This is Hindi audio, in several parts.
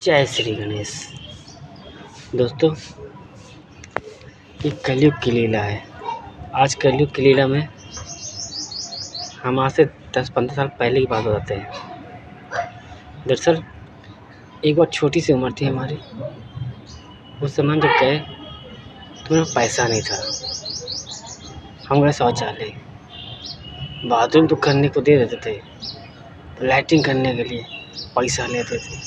जय श्री गणेश। दोस्तों, ये कलयुग की लीला है। आज कलयुग की लीला में हम आज से 10-15 साल पहले की बात बताते हैं। दरअसल एक बार छोटी सी उम्र थी हमारी। उस समय हम जब गए तो मेरा पैसा नहीं था। हम गए शौचालय, बाथरूम तो करने को दे देते थे, तो लैट्रिन करने के लिए पैसा लेते थे।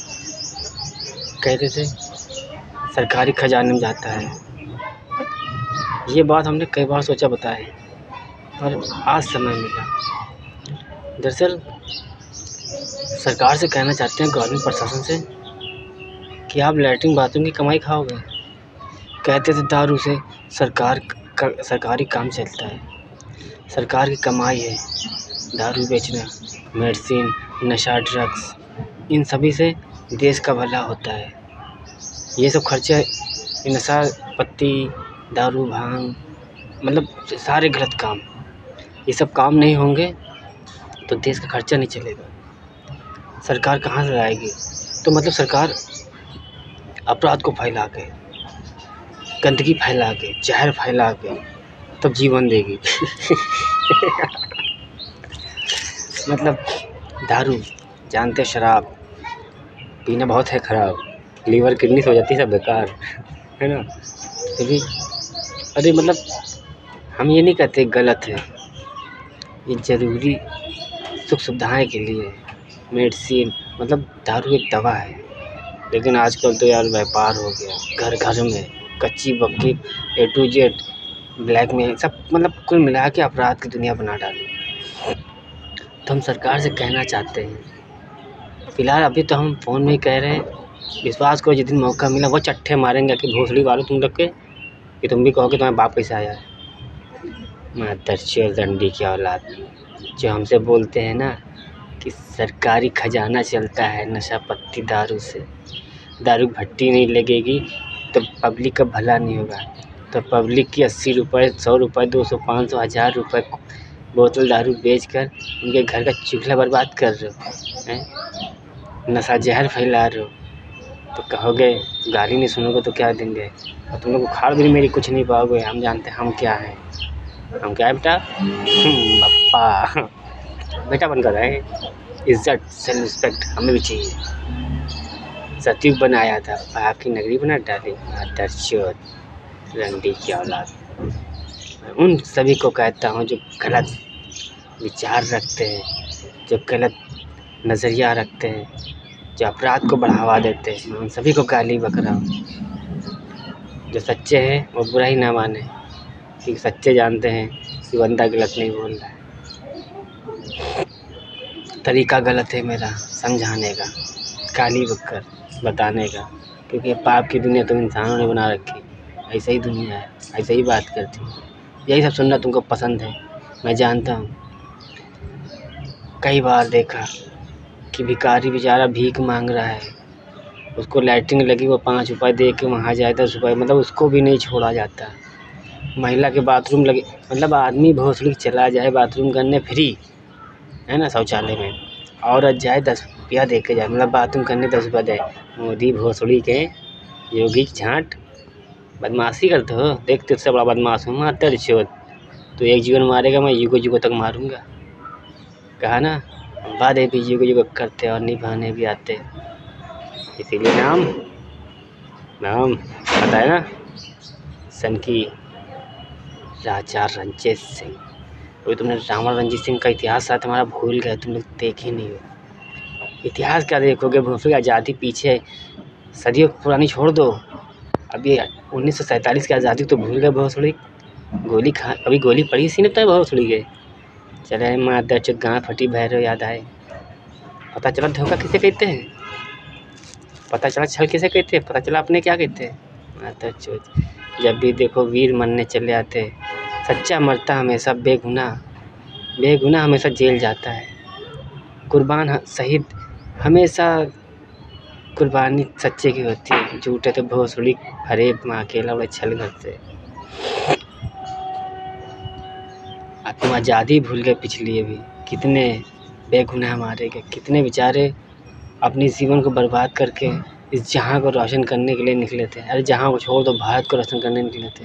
कहते थे सरकारी खजाने में जाता है। ये बात हमने कई बार सोचा बताए, पर आज समय मिला। दरअसल सरकार से कहना चाहते हैं, गवर्नमेंट प्रशासन से, कि आप लैट्रिन बाथरूम की कमाई खाओगे। कहते थे दारू से सरकारी काम चलता है, सरकार की कमाई है दारू बेचना, मेडिसिन, नशा, ड्रग्स, इन सभी से देश का भला होता है। ये सब खर्चे, नशा पत्ती, दारू, भांग, मतलब सारे गलत काम, ये सब काम नहीं होंगे तो देश का खर्चा नहीं चलेगा। सरकार कहाँ से आएगी? तो मतलब सरकार अपराध को फैला के, गंदगी फैला के, जहर फैला के तब जीवन देगी। मतलब दारू जानते, शराब पीना बहुत है ख़राब, लीवर किडनी हो जाती है, सब बेकार है ना। फिर भी अरे मतलब हम ये नहीं कहते गलत है, ये ज़रूरी सुख सुविधाएं के लिए, मेडिसिन, मतलब दारू एक दवा है। लेकिन आजकल तो यार व्यापार हो गया, घर घर में कच्ची पक्की A to Z ब्लैक में सब, मतलब कुल मिला के अपराध की दुनिया बना डाली। तो हम सरकार से कहना चाहते हैं, फिलहाल अभी तो हम फ़ोन में ही कह रहे हैं, विश्वास करो जिस दिन मौका मिला वो चट्टे मारेंगे कि भोसड़ी वालों तुम लोग के, कि तुम भी कहोगे तुम्हारे बाप कैसे आया है। मादरचोद रंडी की औलाद, जो हमसे बोलते हैं ना कि सरकारी खजाना चलता है नशा पत्ती दारू से, दारू भट्टी नहीं लगेगी तो पब्लिक का भला नहीं होगा। तो पब्लिक की 80 रुपये, 100 रुपये, 200, 500, 1000 रुपये बोतल दारू बेचकर उनके घर का चूल्हा बर्बाद कर रहे हो हैं, नशा जहर फैला रहे हो। तो कहोगे गाली नहीं सुनोगे तो क्या देंगे, और तुम लोग उखाड़ भी मेरी कुछ नहीं पाओगे। हम जानते हैं हम क्या हैं। हम क्या है बेटा? पप्पा बेटा बनकर रहे। इज्जत, सेल्फ रिस्पेक्ट हमें भी चाहिए। सतयुग बनाया था, पाप की नगरी बना डाली। मादरचोद रंडी की औलाद। उन सभी को कहता हूँ जो गलत विचार रखते हैं, जो गलत नज़रिया रखते हैं, जो अपराध को बढ़ावा देते हैं, उन सभी को गाली बक रहा हूँ। जो सच्चे हैं वो बुरा ही ना माने, क्योंकि सच्चे जानते हैं कि बंदा गलत नहीं बोल रहा है। तरीका गलत है मेरा समझाने का, गाली बककर बताने का, क्योंकि पाप की दुनिया तो इंसानों ने बना रखी। ऐसे ही दुनिया है, ऐसे ही बात करती है। यही सब सुनना तुमको पसंद है, मैं जानता हूँ। कई बार देखा कि भिखारी बेचारा भीख मांग रहा है, उसको लैट्रिन लगी, वो 5 रुपये दे के वहाँ जाए, 10 रुपये, मतलब उसको भी नहीं छोड़ा जाता। महिला के बाथरूम लगे, मतलब आदमी भोसड़ी चला जाए बाथरूम करने फ्री है ना, शौचालय में, औरत जाए 10 रुपया दे के जाए, मतलब बाथरूम करने 10 रुपया दे। मोदी भोसड़ी के योगी झांट बदमाशी करते हो, देखते उससे बड़ा बदमाश हूँ। मादरचोद, तो एक जीवन मारेगा, मैं युगों युगों तक मारूंगा। कहा ना, वादे भी युगों युगों करते और निभाने भी आते। इसीलिए नाम पता है ना, सन की राजा रणजीत सिंह। वो तुमने रावण रंजीत सिंह का इतिहास शायद तुम्हारा भूल गए, तुम लोग देखे नहीं हो। इतिहास क्या देखोगे? भोसड़ी आज़ादी पीछे सदियों पुरानी छोड़ दो, अभी 1947 की आज़ादी तो भूल गए भोसड़ी। अभी गोली पड़ी सी नहीं भोसड़ी के। चले मादरचोद, गाँव फटी भैरव याद आए। पता चला धोखा किसे कहते हैं, पता चला छल किसे कहते हैं, पता चला अपने क्या कहते हैं। मादरचोद, जब भी देखो वीर मरने चले आते। सच्चा मरता हमेशा, बेगुनाह हमेशा जेल जाता है। कुर्बान शहीद हमेशा, कुर्बानी सच्चे की होती है, झूठे तो भोसड़ी हरे माँ अकेला बड़े छल करते। तुम आज़ादी भूल गए पिछली, अभी कितने बेगुनाह मारे गए, कितने बेचारे अपनी जीवन को बर्बाद करके इस जहाँ को रोशन करने के लिए निकले थे। अरे जहाँ को छोड़ दो, भारत को रोशन करने निकले थे।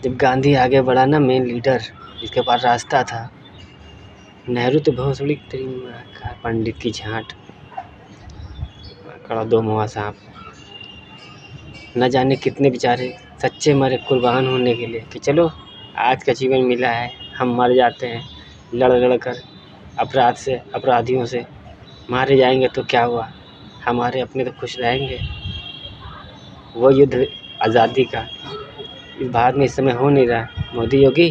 जब गांधी आगे बढ़ा ना, मेन लीडर जिसके पास रास्ता था, नेहरू तो बहुत बड़ी तेरी पंडित की झांट, कड़ा दो मुआ सांप। न जाने कितने बेचारे सच्चे मरे कुर्बान होने के लिए कि चलो आज का जीवन मिला है, हम मर जाते हैं लड़ लड़ कर अपराध से, अपराधियों से। मारे जाएंगे तो क्या हुआ, हमारे अपने तो खुश रहेंगे। वो युद्ध आज़ादी का इस भारत में इस समय हो नहीं रहा। मोदी योगी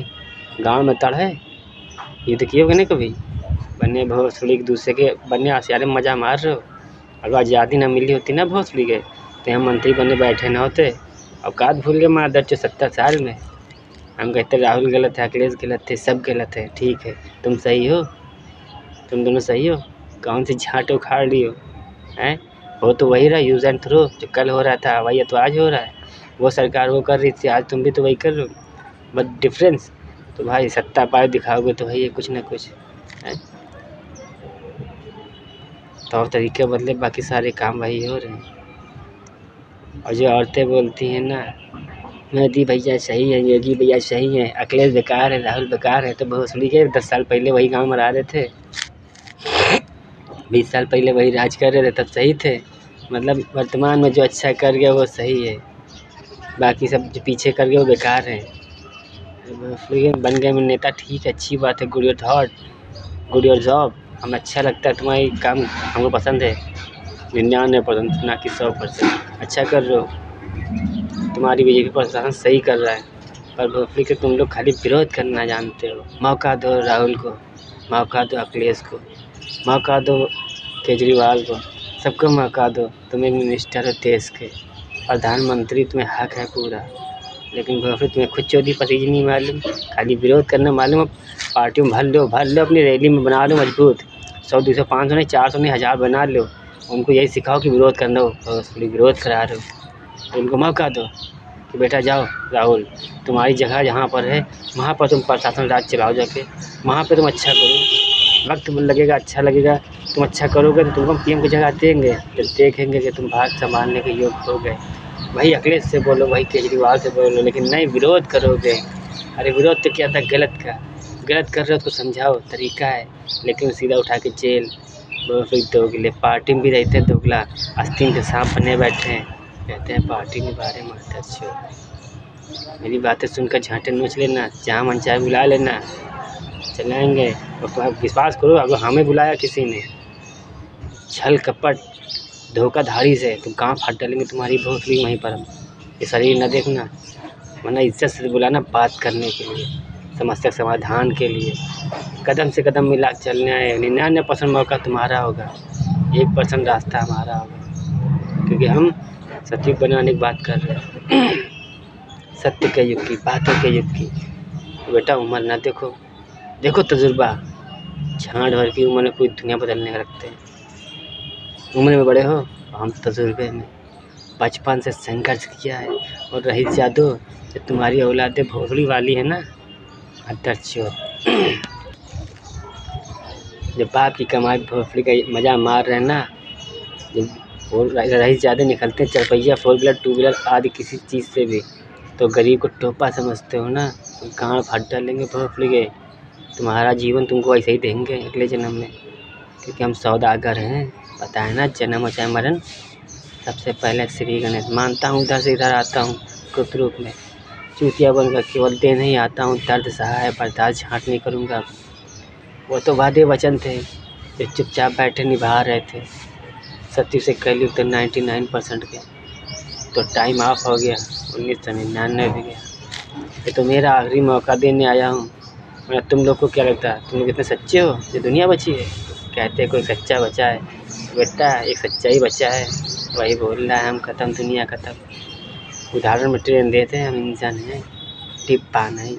गांव में तड़ है, युद्ध किए होगे ना कभी, बने भोसड़ी एक दूसरे के बने आसियारे मज़ा मार रहे हो। अगर आज़ादी ना मिली होती ना भोसड़ी के, तो हम मंत्री बने बैठे ना होते। औकात भूल गए मार दर्ज 70 साल में। हम कहते राहुल गलत है, अखिलेश गलत थे, सब गलत है। ठीक है, तुम सही हो, तुम दोनों सही हो। कौन सी झाँट उखाड़ ली हो हैं? हो तो वही रहा, यूज़ एंड थ्रो। जो कल हो रहा था वही तो आज हो रहा है। वो सरकार वो कर रही थी, आज तुम भी तो वही कर रहे हो। बट डिफरेंस तो भाई सत्ता पाए दिखाओगे तो है ये कुछ ना कुछ है। तौर तरीके बदले, बाकी सारे काम वही हो रहे हैं। और जो औरतें बोलती हैं ना, मोदी भैया सही है, योगी भैया सही है, अखिलेश बेकार है, राहुल बेकार है, तो भोसड़ी के 10 साल पहले वही गाँव मरा रहे थे, 20 साल पहले वही राज कर रहे थे, तब सही थे। मतलब वर्तमान में जो अच्छा कर गया वो सही है, बाकी सब जो पीछे कर गया वो बेकार है। बन गए मेरे नेता, ठीक है, अच्छी बात है, good your thought, good your job, हमें अच्छा लगता है, तुम्हारी काम हमको पसंद है 99% ना कि 100%। अच्छा कर रहे हो, तुम्हारी बीजेपी प्रशासन सही कर रहा है, पर भोसड़ी के तुम लोग खाली विरोध करना जानते हो। मौका दो राहुल को, मौका दो अखिलेश को, मौका दो केजरीवाल को, सबको मौका दो। तुम एक मिनिस्टर हो देश के, प्रधानमंत्री, तुम्हें हक है पूरा, लेकिन भोसड़ी तुम्हें खुद चौधी पसीज नहीं मालूम, खाली विरोध करना मालूम। पार्टियों में भर लो, अपनी रैली में बना लो मजबूत, 100 200 500 नहीं, 400 नहीं, 1000 बना लो। उनको यही सिखाओ कि विरोध करना हो, भोसड़ी विरोध करा रहे हो, तो उनको मौका दो कि बेटा जाओ राहुल, तुम्हारी जगह जहाँ पर है वहाँ पर तुम प्रशासन राज चलाओ जाके, वहाँ पे तुम अच्छा करो। वक्त लगेगा, अच्छा लगेगा, तुम अच्छा करोगे तो तुमको पीएम की जगह देंगे, जब देखेंगे कि तुम भारत संभालने के योग्य हो गए। वही अखिलेश से बोलो, वही केजरीवाल से बोलो, लेकिन नहीं विरोध करोगे। अरे विरोध तो क्या था, गलत का गलत कर रहे हो तो समझाओ, तरीका है, लेकिन सीधा उठा के जेल। फिर दोगले पार्टी में भी रहते हैं, दोगला आस्तीन के सांप बने बैठे हैं, कहते हैं पार्टी के बारे में अध्यक्ष हो। मेरी बातें सुनकर झांटे नोच लेना, जहाँ मन चाहे बुला लेना, चलाएँगे। और विश्वास करो, अगर हमें बुलाया किसी ने छल कपट धोखाधड़ी से, तो गाँव फाड़ डालेंगे तुम्हारी भोसड़ी वहीं पर। हम ये शरीर न देखना, वरना इज्जत से बुलाना बात करने के लिए, समस्या समाधान के लिए, कदम से कदम मिला चलने आए। 99% मौका तुम्हारा होगा, 1% रास्ता हमारा होगा, क्योंकि हम सतयुग बनाने की बात कर रहे हैं, सत्य के युग की, बातों के युग की। तो बेटा उम्र ना देखो, देखो तजुर्बा, झाड़ भर की उम्र में पूरी दुनिया बदलने का रखते हैं। उम्र में बड़े हो, हम तजुर्बे में बचपन से संघर्ष किया है। और रही जादू, जो तुम्हारी औलादे भोसड़ी वाली है ना, अध्यक्ष हो, जब बाप की कमाई भोसड़ी का मज़ा मार रहे हैं ना, जब और रही ज़्यादा निकलते हैं चरपहिया 4 व्हीलर 2 व्हीलर आदि किसी चीज़ से भी, तो गरीब को टोपा समझते हो ना, तो गाँव फाड़ डालेंगे भोसड़ी के। तुम्हारा जीवन तुमको ऐसे ही देंगे अगले जन्म में, क्योंकि हम सौदागर हैं, पता है ना, जन्म हो चाहे मरण, सबसे पहले श्री गणेश। मानता हूँ इधर से इधर आता हूँ कुछ रूप में, चूतिया बनकर केवल दे नहीं आता हूँ, दर्द सहा है बर्दाश्त, झाँट नहीं करूँगा। वो तो वादे वचन थे जो चुपचाप बैठे निभा रहे थे, सत्य से कलयुग तो 99% के। तो टाइम ऑफ हो गया, 1999 भी गया। ये तो मेरा आखिरी मौका देने आया हूँ। मतलब तुम लोग को क्या लगता है, तुम लोग इतने सच्चे हो जो दुनिया बची है? कहते हैं कोई सच्चा बचा है, बेटा एक सच्चा ही बचा है, वही बोल रहा है हम खत्म, दुनिया खत्म। उदाहरण में ट्रेन देते हैं, हम इंसान हैं, डिब्बा नहीं।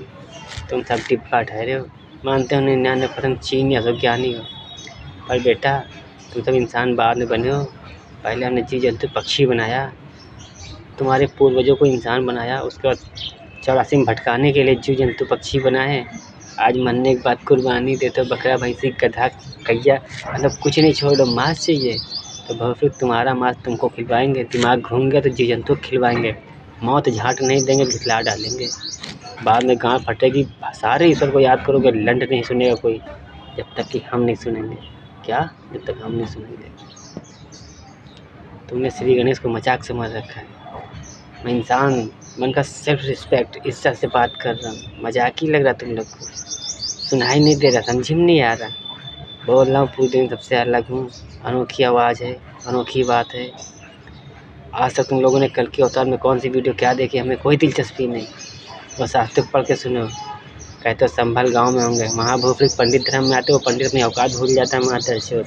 तुम सब डिब्बा ठहरे हो, मानते हो 99% चीन या सब ज्ञानी हो, पर बेटा तुम सब इंसान बाद में बने हो। पहले हमने जीव जंतु पक्षी बनाया, तुम्हारे पूर्वजों को इंसान बनाया, उसके बाद 84 में भटकाने के लिए जीव जंतु पक्षी बनाए। आज मरने के बाद कुर्बानी देते हो, बकरा भैंसी गधा गैया, मतलब कुछ नहीं छोड़ दो, मांस चाहिए तो भविष्य तुम्हारा मांस तुमको खिलवाएंगे, दिमाग घूम गया तो जीव जंतु खिलवाएंगे, मौत झाट नहीं देंगे, झिठला डालेंगे, बाद में गांड फटेगी। सारे ईश्वर को याद करोगे, लंड नहीं सुनेगा कोई, जब तक कि हम नहीं सुनेंगे। क्या? जब तक हम नहीं सुनेंगे। तुमने श्री गणेश को मजाक समझ रखा है। मैं इंसान मन का सेल्फ रिस्पेक्ट इज्जत से बात कर रहा हूँ, मजाक ही लग रहा तुम लोग को, सुनाई नहीं दे रहा, समझ में नहीं आ रहा। बोल रहा हूँ पूरी दिन सबसे अलग हूँ, अनोखी आवाज़ है, अनोखी बात है। आज तक तुम लोगों ने कल के अवतार में कौन सी वीडियो क्या देखी, हमें कोई दिलचस्पी नहीं। बस शास्त्र पढ़ के सुनो। कहते हो संभल गांव में होंगे, महाभूफलिक पंडित धर्म में आते, वो पंडित अपनी औकात भूल जाता है। महादर्शों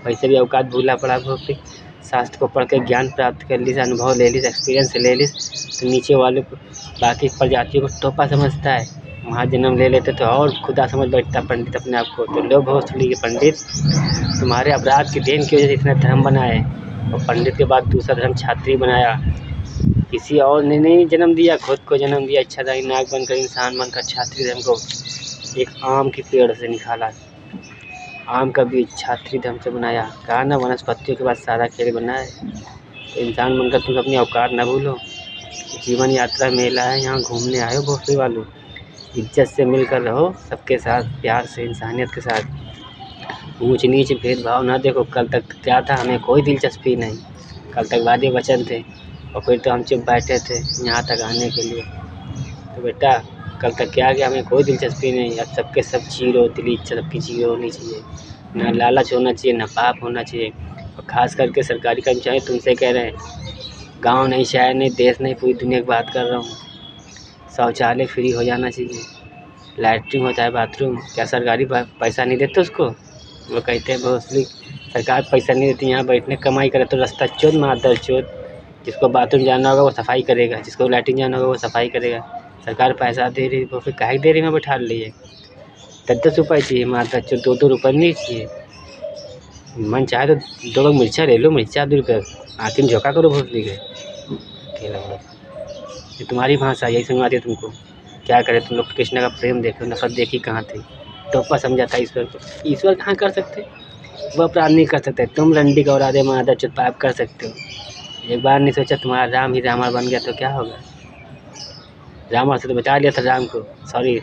वैसे भी औकात भूलना पड़ा। भूफलिक शास्त्र को पढ़ के ज्ञान प्राप्त कर लीस, अनुभव ले लीस, एक्सपीरियंस ले लीस, तो नीचे वाले को बाकी प्रजातियों को टोपा समझता है। वहाँ जन्म ले लेते तो और खुदा समझ बैठता पंडित अपने आप को। तो लो भोसड़ी के पंडित, तुम्हारे अपराध की देन की वजह से इतना धर्म बनाए, और पंडित के बाद दूसरा धर्म छात्री बनाया। किसी और ने नहीं जन्म दिया, खुद को जन्म दिया। इच्छाधारी नाग बनकर इंसान बनकर छात्री धर्म को एक आम के पेड़ से निकाला, आम का बीज छात्री धर्म से बनाया। कहा ना वनस्पतियों के बाद सारा खेल बना है। तो इंसान बनकर तुम अपनी औकात न भूलो। जीवन यात्रा मेला है, यहाँ घूमने आए हो भोसले वालों। इज्जत से मिलकर रहो सबके साथ, प्यार से, इंसानियत के साथ। ऊंच नीच भेदभाव ना देखो। कल तक क्या था, हमें कोई दिलचस्पी नहीं। कल तक वादे वचन थे, और फिर तो हम चुप बैठे थे यहाँ तक आने के लिए। तो बेटा कल तक क्या गया, हमें कोई दिलचस्पी नहीं। अब सबके सब जीरो, दिली इच्छा सबकी जीरो होनी चाहिए। ना लालच होना चाहिए, ना पाप होना चाहिए। और ख़ास करके सरकारी कर्मचारी तुमसे कह रहे हैं, गांव नहीं, शहर नहीं, देश नहीं, पूरी दुनिया की बात कर रहा हूँ। शौचालय फ्री हो जाना चाहिए, लैट्रिन होता है बाथरूम, क्या सरकारी पैसा नहीं देते उसको? वो कहते हैं भोसली सरकार पैसा नहीं देती, यहाँ बैठने कमाई करे। तो रास्ता चोद मादर चोद, जिसको बाथरूम जाना होगा वो सफाई करेगा, जिसको लैट्रिन जाना होगा वो सफाई करेगा। सरकार पैसा दे रही, वो फिर काहे दे रही में बैठा लिए। 10-10 रुपये चाहिए मादर चोद, 2-2 रुपये नहीं चाहिए। मन चाहे तो 2 बार मिर्चा ले लो, मिर्चा 2 रुपये, आखिर झोंका करो भोसली के। ये तुम्हारी भाषा यही समझ आती है तुमको। क्या करे तुम लोग, कृष्ण का प्रेम देखो, नफरत देखी कहाँ थी। टोपा समझा था ईश्वर को। ईश्वर कहाँ कर सकते, वह अपराध नहीं कर सकते। तुम रंडी का औरादे मादर चुत पाप कर सकते हो। एक बार नहीं सोचा तुम्हारा राम ही रावण बन गया तो क्या होगा? रावण से तो बचा लिया था राम को, सॉरी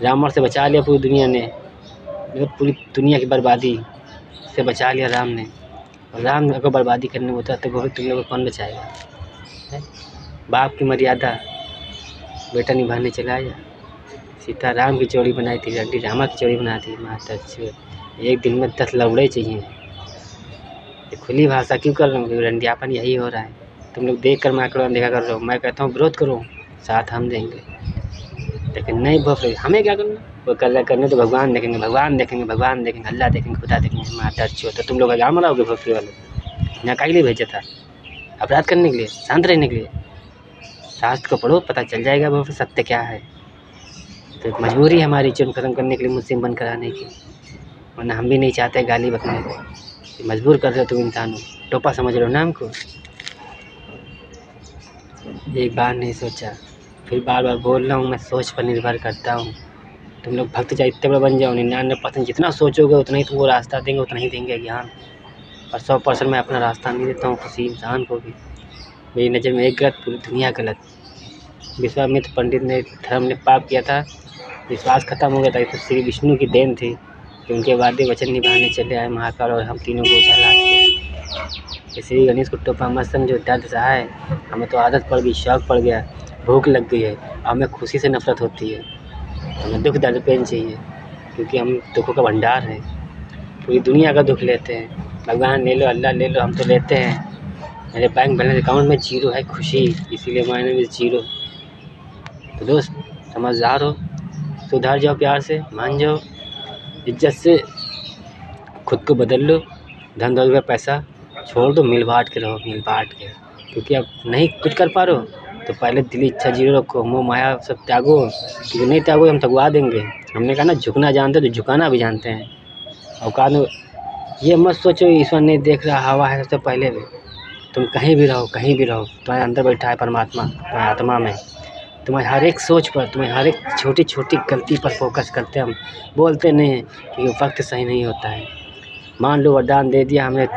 रावण से बचा लिया पूरी दुनिया ने, मतलब पूरी दुनिया की बर्बादी से बचा लिया राम ने। और राम अगर बर्बादी करने होता तो वो तुम लोग को कौन बचाएगा? बाप की मर्यादा बेटा निभाने चला आया। सीता राम की चोरी बनाई थी, रंडी रामा की चोरी बनाई थी। माता एक दिन में 10 लौड़े चाहिए। ये खुली भाषा क्यों कर रहा हूँ? रंडियापन यही हो रहा है। तुम लोग देख कर मैं आंकड़ों देखा कर रहे हो। मैं कहता हूँ विरोध करो, साथ हम देंगे, लेकिन नहीं भोसले हमें क्या करना। वो करने तो भगवान देखेंगे, भगवान देखेंगे, भगवान देखेंगे, अल्लाह देखेंगे, खुदा देखेंगे। माता अच्छी हो तो तुम लोग एग्जाम बनाओगे भोसले वाले? यहाँ का लिए भेजा था? अपराध करने के लिए, शांत रहने के लिए? शास्त्र को पढ़ो, पता चल जाएगा वो सत्य क्या है। तो मजबूरी है हमारी जुर्म खत्म करने के लिए, मुस्लिम बंद कराने की, वरना हम भी नहीं चाहते गाली बकने को। मजबूर कर रहे हो तुम इंसानों, टोपा समझ रहे हो ना हमको। एक बार नहीं सोचा, फिर बार बार बोल रहा हूँ, मैं सोच पर निर्भर करता हूँ। तुम लोग भक्त चाहे इतने बड़े बन जाओ, 99% जितना सोचोगे उतना ही तुमको रास्ता देंगे, उतना ही देंगे ज्ञान। और 100% मैं अपना रास्ता नहीं देता हूँ किसी इंसान को भी। मेरी नज़र में एक गलत, पूरी दुनिया गलत। विश्वामित्र पंडित ने धर्म ने पाप किया था, विश्वास खत्म हो गया था। तो श्री विष्णु की देन थी कि उनके वादे वचन निभाने चले आए महाकाल, और हम तीनों को उछाला के। श्री गणेश को टोपा मत समझो, दर्द सहा है, हमें तो आदत पड़ गई, शौक पड़ गया, भूख लग गई है, हमें खुशी से नफरत होती है। हमें दुख दर्द पेन चाहिए, क्योंकि हम दुखों का भंडार है। पूरी दुनिया का दुख लेते हैं, भगवान ले लो, अल्लाह ले लो, हम तो लेते हैं। मेरे बैंक बैलेंस अकाउंट में 0 है खुशी, इसीलिए मायने में 0। तो दोस्त समझदार हो, सुधर जाओ, प्यार से मान जाओ, इज्जत से खुद को बदल लो। धन दौलत का पैसा छोड़ दो, मिल बांट के रहो, मिल बांट के। क्योंकि अब नहीं कुछ कर पा रहे हो तो पहले दिली इच्छा 0 रखो, मोह माया सब त्यागो। क्योंकि नहीं त्यागो हम तगवा देंगे। हमने कहा ना, झुकना जानते तो झुकाना भी जानते हैं। औकात में ये मत सोचो ईश्वर नहीं देख रहा, हवा है सबसे पहले भी। तुम कहीं भी रहो, कहीं भी रहो, तुम्हारे अंदर बैठा है परमात्मा, तुम्हारी आत्मा में। तुम्हारी हर एक सोच पर, तुम्हारी हर एक छोटी छोटी गलती पर फोकस करते हम, बोलते नहीं हैं, क्योंकि वक्त सही नहीं होता है। मान लो वरदान दे दिया हमने,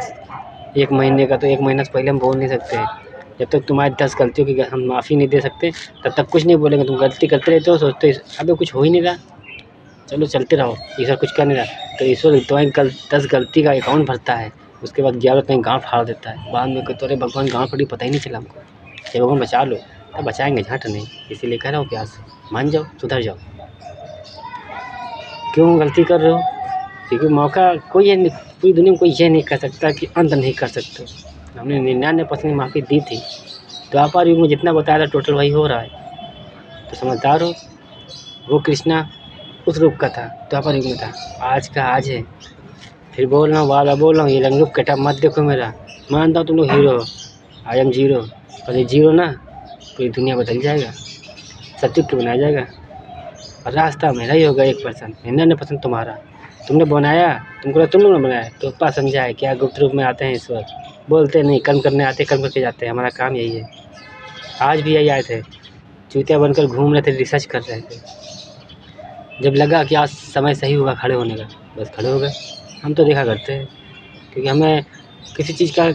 1 महीने का, तो 1 महीना से पहले हम बोल नहीं सकते। जब तक तुम्हारी 10 गलतियों की हम माफ़ी नहीं दे सकते तब तक कुछ नहीं बोलेंगे। तुम गलती करते रहते हो, सोचते अबे कुछ हो ही नहीं रहा, चलो चलते रहो, ईश्वर कुछ कर नहीं रहा। तो ईश्वर तुम्हारी 10 गलती का अकाउंट भरता है, उसके बाद 11 कहीं गाँव फाड़ देता है। बाद में कहते अरे भगवान गाँव फाड़ी, पता ही नहीं चला हमको, ये भगवान बचा लो। तब बचाएंगे, झट नहीं। इसीलिए कह रहा हूँ प्यार से मान जाओ, सुधर जाओ। क्यों गलती कर रहे हो? क्योंकि मौका कोई ये नहीं, पूरी दुनिया में कोई ये नहीं कह सकता कि अंत नहीं कर सकते। हमने 99% माफ़ी दी थी, द्वापर युग में जितना बताया था टोटल वही हो रहा है, तो समझदार हो। वो कृष्णा उस रूप का था, द्वापर युग में था, आज का आज है। फिर बोल रहा हूँ, बार बार बोल रहा हूँ, ये रंग रूप कटा मत देखो मेरा। मानता हूँ तुम लोग हीरो हो, आई एम जीरो, पर ये जीरो ना पूरी दुनिया बदल जाएगा, सत्युग के बनाया जाएगा। और रास्ता मेरा ही होगा 1%, 99% तुम्हारा। तुमने बनाया, तुमको तुम लोग ने बनाया, तो पा समझा है क्या गुप्त रूप में आते हैं ईश्वर, बोलते नहीं, कर्म करने आते, कर्म करके जाते हैं। हमारा काम यही है। आज भी यही आए थे, चूतिया बनकर घूम रहे थे, रिसर्च कर रहे थे। जब लगा कि आज समय सही होगा खड़े होने का, बस खड़े हो गए। हम तो देखा करते हैं, क्योंकि हमें किसी चीज़ का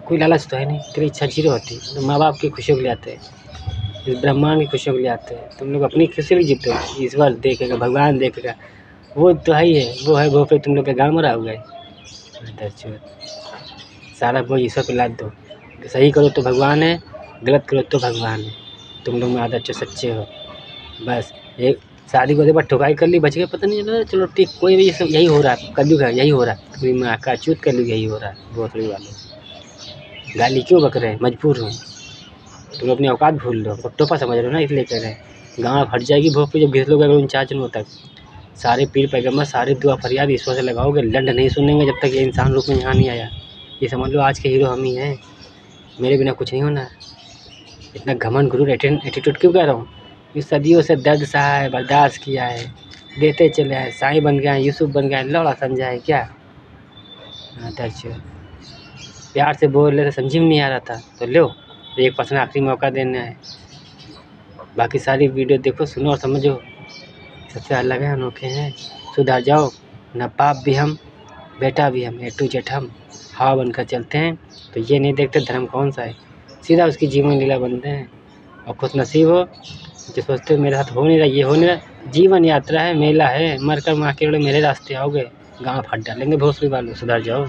कोई लालच तो है नहीं, तेरी इच्छा जीरो होती है। तो माँ बाप की खुशियों के लिए आते हैं, इस ब्रह्मांड की खुशियों के लिए आते हैं। तुम लोग अपनी खुशी भी जीते हो, ईश्वर देखेगा, भगवान देखेगा, वो तो है ही है, वो है वो पे तुम लोग के गाँव में रह गए। सारा बोझ ईश्वर पे लाद दो, सही करो तो भगवान है, गलत करो तो भगवान है। तुम लोग में आदत जो सच्चे हो, बस एक शादी को बार ठुकाई कर ली, बच गए, पता नहीं चला, चलो ठीक, कोई भी सब यही हो रहा है, कलयुग है, यही हो रहा है, पूरी माँ का चूत कलयुग यही हो रहा है। भोसड़ी वाले गाली क्यों बक रहे हैं, मजबूर हो, तुम अपनी औकात भूल लो, टोपा समझ रहे हो ना, इसलिए कह रहे हैं। गाँव फट जाएगी भोग पे जब घिस लोगे 49 जनों तक। सारे पीर पैगम्बर, सारे दुआ फरियाद ईश्वर से लगाओगे, लंड नहीं सुनेंगे जब तक ये इंसान रूप में यहाँ नहीं आया। ये समझ लो आज के हीरो हम ही हैं, मेरे बिना कुछ नहीं होना है। इतना घमंड गुरूर एटीट्यूड क्यों कह रहा हूँ? इस सदियों से दर्द सहा है, बर्दाश्त किया है, देते चले आए, साईं बन गए, यूसुफ बन गए, लौड़ा समझा है क्या? प्यार से बोल रहे थे, समझ में नहीं आ रहा था, तो लो 1% आखिरी मौका देना है। बाकी सारी वीडियो देखो, सुनो और समझो, सबसे अलग है, अनोखे हैं। सुधर जाओ, न बाप भी हम, बेटा भी हम, A to Z हम हवा बनकर चलते हैं। तो ये नहीं देखते धर्म कौन सा है, सीधा उसकी जीवन लीला बनते हैं। और खुश नसीब हो जो सोचते हो मेरे साथ हो नहीं रहा, ये हो नहीं रहा। जीवन यात्रा है, मेला है, मर कर माँ के मेरे रास्ते आओगे, गाँव फट डालेंगे भोसड़ी वालों। सुधर जाओ।